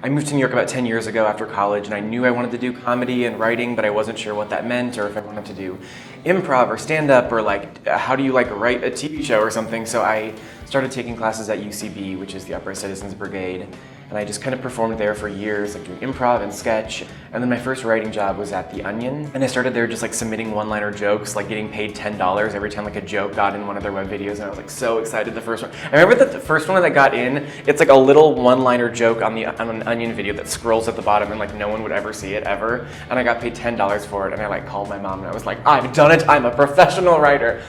I moved to New York about 10 years ago after college, and I knew I wanted to do comedy and writing, but I wasn't sure what that meant, or if I wanted to do improv or stand-up, or like how do you like write a TV show or something. So I started taking classes at UCB, which is the Upright Citizens Brigade, and I just kind of performed there for years, like doing improv and sketch. And then my first writing job was at The Onion, and I started there just like submitting one-liner jokes, like getting paid $10 every time like a joke got in one of their web videos, and I was like so excited the first one. I remember that the first one that got in, it's like a little one-liner joke on an Onion video that scrolls at the bottom and like no one would ever see it ever, and I got paid $10 for it, and I like called my mom and I was like, I've done it, I'm a professional writer.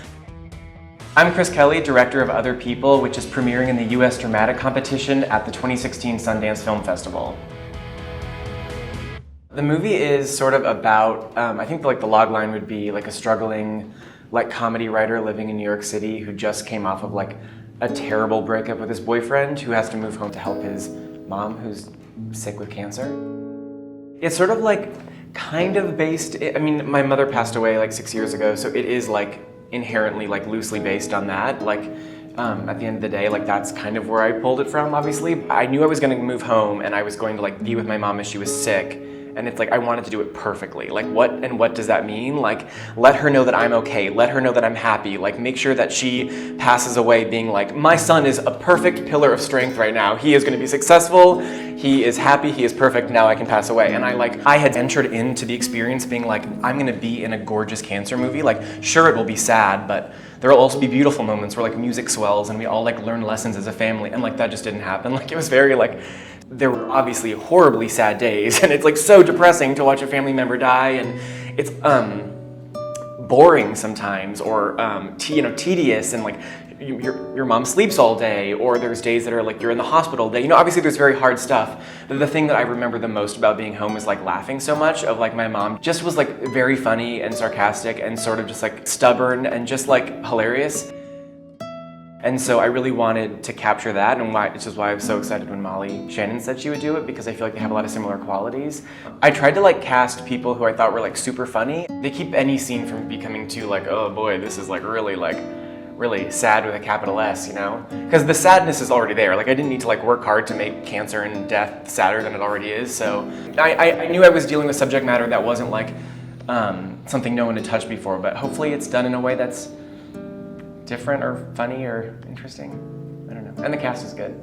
I'm Chris Kelly, director of Other People, which is premiering in the U.S. Dramatic Competition at the 2016 Sundance Film Festival. The movie is sort of about, I think like the log line would be like a struggling like comedy writer living in New York City who just came off of like a terrible breakup with his boyfriend, who has to move home to help his mom who's sick with cancer. It's sort of like kind of based, I mean, my mother passed away like 6 years ago, so it is like inherently like loosely based on that. Like at the end of the day, like that's kind of where I pulled it from, obviously. I knew I was gonna move home and I was going to like be with my mom as she was sick. And it's like, I wanted to do it perfectly. Like what does that mean? Like, let her know that I'm okay. Let her know that I'm happy. Like, make sure that she passes away being like, my son is a perfect pillar of strength right now. He is gonna be successful. He is happy, he is perfect, now I can pass away. And I had entered into the experience being like, I'm gonna be in a gorgeous cancer movie. Like, sure, it will be sad, but there will also be beautiful moments where like music swells and we all like learn lessons as a family. And like, that just didn't happen. Like, it was very like, there were obviously horribly sad days, and it's like so depressing to watch a family member die, and it's boring sometimes, or tedious, and like your mom sleeps all day, or there's days that are like you're in the hospital day. Obviously there's very hard stuff, but the thing that I remember the most about being home is like laughing so much. Of like, my mom just was like very funny and sarcastic and sort of just like stubborn and just like hilarious. And so I really wanted to capture that, and which is why I was so excited when Molly Shannon said she would do it, because I feel like they have a lot of similar qualities. I tried to like cast people who I thought were like super funny. They keep any scene from becoming too like, oh boy, this is like really sad with a capital S, Because the sadness is already there. Like, I didn't need to like work hard to make cancer and death sadder than it already is. So I knew I was dealing with subject matter that wasn't like something no one had touched before, but hopefully it's done in a way that's different or funny or interesting. I don't know. And the cast is good.